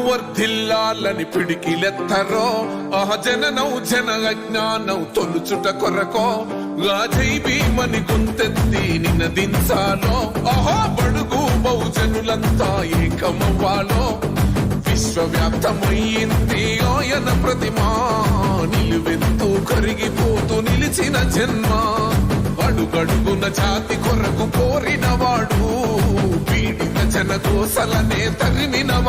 వర్ధిల్లాలని పిడికిలెత్తరో జననం జన అజ్ఞానం తొలుచుట కొరకో జై భీమని గుంతెత్తి నినదించాలో బడుగు బహుజనులంతా ఏకమవ్వాలో విశ్వవ్యాప్తమయ్యింది ఆయన ప్రతిమా నిలువెత్తు కరిగిపోతూ నిలిచిన జన్మ అడుగడుగున జాతి కొరకు కోరినవాడు పీడిత జన కోసలనే తరిమినవాడు